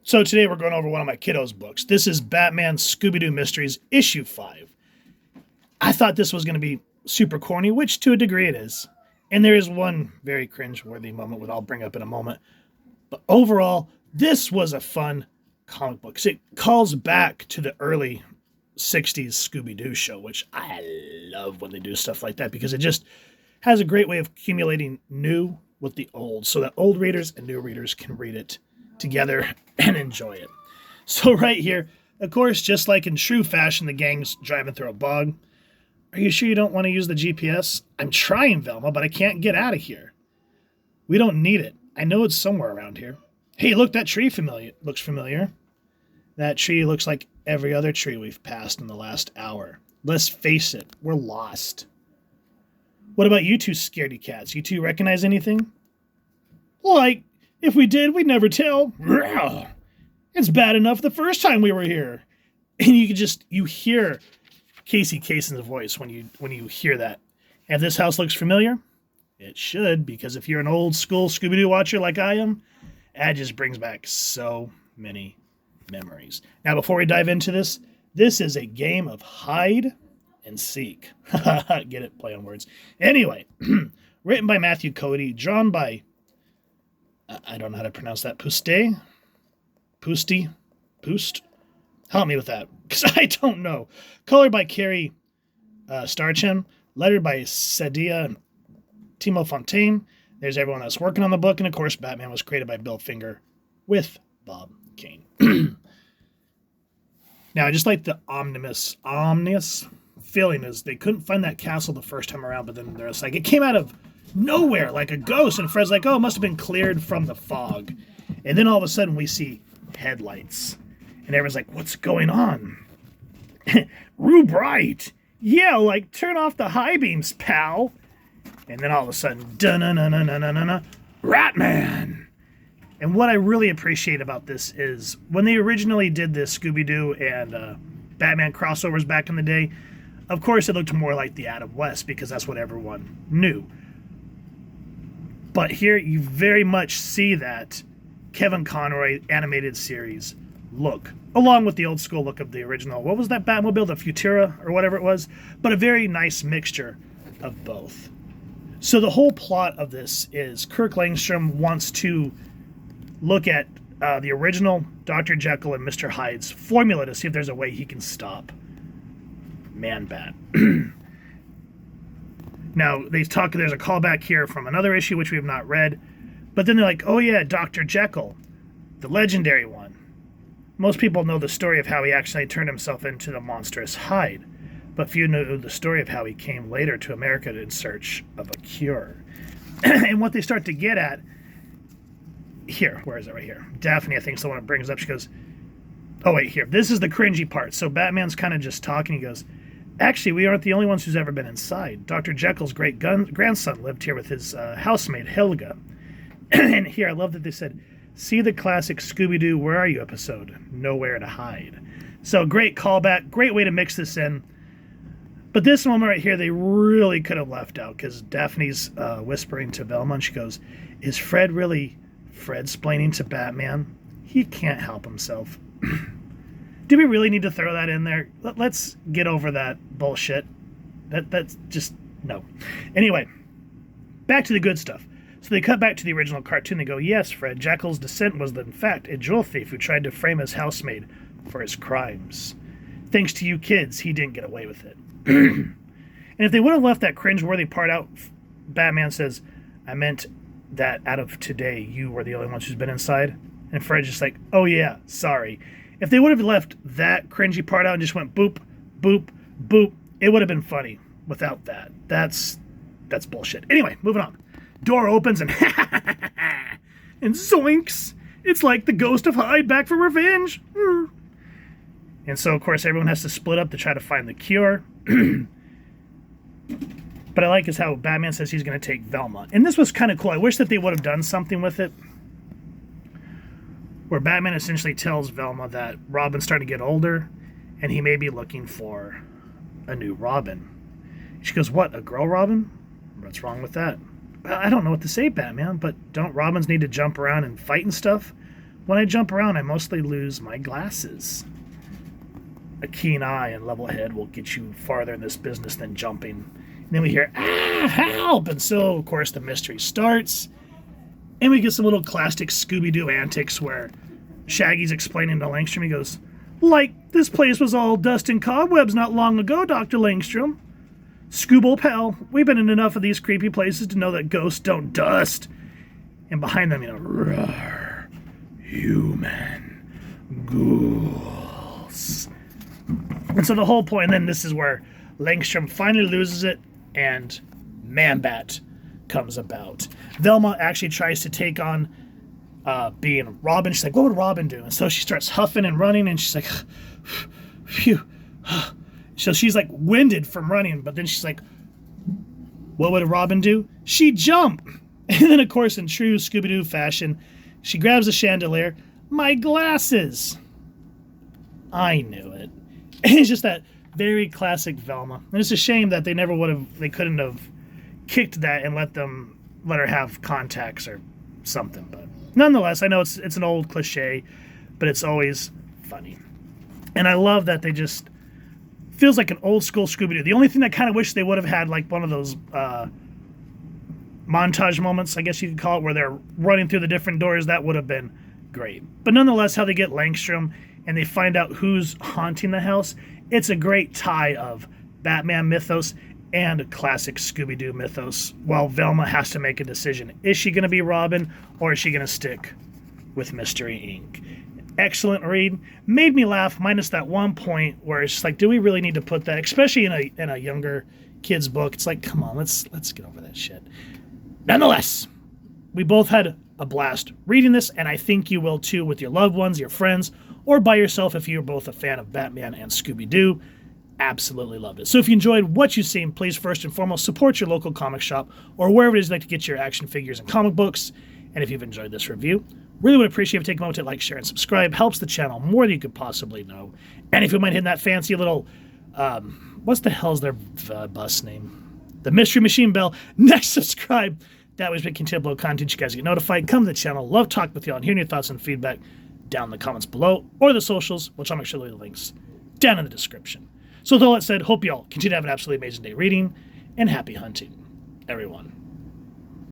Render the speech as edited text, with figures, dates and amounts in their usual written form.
So today we're going over one of my kiddos' books. This is Batman Scooby-Doo Mysteries, issue 5. I thought this was going to be super corny, which to a degree it is. And there is one very cringe-worthy moment, which I'll bring up in a moment. But overall, this was a fun comic book. It calls back to the early 60s Scooby-Doo show, which I love when they do stuff like that because it just has a great way of accumulating new with the old so that old readers and new readers can read it together and enjoy it. So right here, of course, just like in true fashion, the gang's driving through a bog. Are you sure you don't want to use the GPS? I'm trying, Velma, but I can't get out of here. We don't need it. I know it's somewhere around here. Hey, look, that tree looks familiar. That tree looks like every other tree we've passed in the last hour. Let's face it, we're lost. What about you two scaredy cats? You two recognize anything? Like, if we did, we'd never tell. It's bad enough the first time we were here. And you hear Casey Kasem's voice when you hear that. And if this house looks familiar, it should, because if you're an old school Scooby-Doo watcher like I am, that just brings back so many memories. Now, before we dive into this is a game of hide and seek. Get it? Play on words. Anyway, written by Matthew Cody, drawn by I don't know how to pronounce that. Poost? Help me with that, because I don't know. Colored by Carrie Starchin. Lettered by Sadia and Timo Fontaine. There's everyone that's working on the book. And, of course, Batman was created by Bill Finger with Bob Kane. Now, I just like the ominous feeling is they couldn't find that castle the first time around, but then there's like, it came out of nowhere like a ghost, and Fred's like, oh, it must have been cleared from the fog. And then all of a sudden we see headlights, and everyone's like, what's going on? Rube Bright, yeah, like turn off the high beams, pal. And then all of a sudden, da-na-na-na-na-na-na, Ratman. And what I really appreciate about this is when they originally did this Scooby-Doo and Batman crossovers back in the day, of course it looked more like the Adam West because that's what everyone knew. But here you very much see that Kevin Conroy animated series look, along with the old school look of the original. What was that Batmobile? The Futura or whatever it was? But a very nice mixture of both. So the whole plot of this is Kirk Langstrom wants to look at the original Dr. Jekyll and Mr. Hyde's formula to see if there's a way he can stop Man-Bat. Now, there's a callback here from another issue, which we have not read. But then they're like, oh yeah, Dr. Jekyll, the legendary one. Most people know the story of how he actually turned himself into the monstrous Hyde. But few know the story of how he came later to America in search of a cure. And what they start to get at, here, where is it right here? Daphne, I think, is the one that brings up. She goes, oh wait, here. This is the cringy part. So Batman's kind of just talking. He goes, actually, we aren't the only ones who's ever been inside. Dr. Jekyll's great-grandson lived here with his housemaid, Helga. And here, I love that they said, see the classic Scooby-Doo Where Are You episode, Nowhere to Hide. So great callback, great way to mix this in. But this moment right here, they really could have left out because Daphne's whispering to Velma, and she goes, is Fred really Fred-splaining to Batman? He can't help himself. Do we really need to throw that in there? Let's get over that bullshit. That's just, no. Anyway, back to the good stuff. So they cut back to the original cartoon. They go, yes, Fred, Jekyll's descent was, in fact, a jewel thief who tried to frame his housemaid for his crimes. Thanks to you kids, he didn't get away with it. And if they would have left that cringeworthy part out, Batman says, I meant that out of today, you were the only ones who's been inside. And Fred's just like, oh yeah, sorry. If they would have left that cringy part out and just went boop, boop, boop, it would have been funny without that. That's bullshit. Anyway, moving on. Door opens and and zoinks! It's like the ghost of Hyde back for revenge. And so, of course, everyone has to split up to try to find the cure. But I like is how Batman says he's going to take Velma. And this was kind of cool. I wish that they would have done something with it, where Batman essentially tells Velma that Robin's starting to get older, and he may be looking for a new Robin. She goes, what, a girl Robin? What's wrong with that? I don't know what to say, Batman, but don't Robins need to jump around and fight and stuff? When I jump around, I mostly lose my glasses. A keen eye and level head will get you farther in this business than jumping. And then we hear, ah, help! And so, of course, the mystery starts. And we get some little classic Scooby-Doo antics where Shaggy's explaining to Langstrom. He goes, like, this place was all dust and cobwebs not long ago, Dr. Langstrom. Scooble pal, we've been in enough of these creepy places to know that ghosts don't dust. And behind them, roar, human ghouls. And so the whole point, and then this is where Langstrom finally loses it, and Man-Bat comes about. Velma actually tries to take on being Robin. She's like, what would Robin do? And so she starts huffing and running, and she's like, phew. So she's like winded from running, but then she's like, what would a Robin do? She'd jump. And then, of course, in true Scooby-Doo fashion, she grabs a chandelier. My glasses. I knew it. And it's just that very classic Velma. And it's a shame that they couldn't have kicked that and let her have contacts or something. But nonetheless, I know it's an old cliche, but it's always funny. And I love that they just feels like an old school Scooby-Doo. The only thing I kind of wish they would have had, like one of those montage moments, I guess you could call it, where they're running through the different doors. That would have been great. But nonetheless, how they get Langstrom and they find out who's haunting the house, it's a great tie of Batman mythos and classic Scooby-Doo mythos, while Velma has to make a decision. Is she going to be Robin, or is she going to stick with Mystery Inc.? Excellent read. Made me laugh, minus that one point where it's just like, do we really need to put that, especially in a younger kid's book? It's like, come on, let's get over that shit. Nonetheless, we both had a blast reading this, and I think you will too with your loved ones, your friends, or by yourself if you're both a fan of Batman and Scooby-Doo. Absolutely loved it. So if you enjoyed what you've seen, please first and foremost support your local comic shop or wherever it is you like to get your action figures and comic books. And if you've enjoyed this review, really would appreciate if you take a moment to like, share, and subscribe. Helps the channel more than you could possibly know. And if you mind hitting that fancy little, what's the hell's their bus name? The Mystery Machine bell. Next, subscribe. That way we can continue to upload content. You guys get notified. Come to the channel. Love talking with y'all and hearing your thoughts and feedback down in the comments below or the socials, which I'll make sure to leave the links down in the description. So with all that said, hope y'all continue to have an absolutely amazing day reading, and happy hunting, everyone.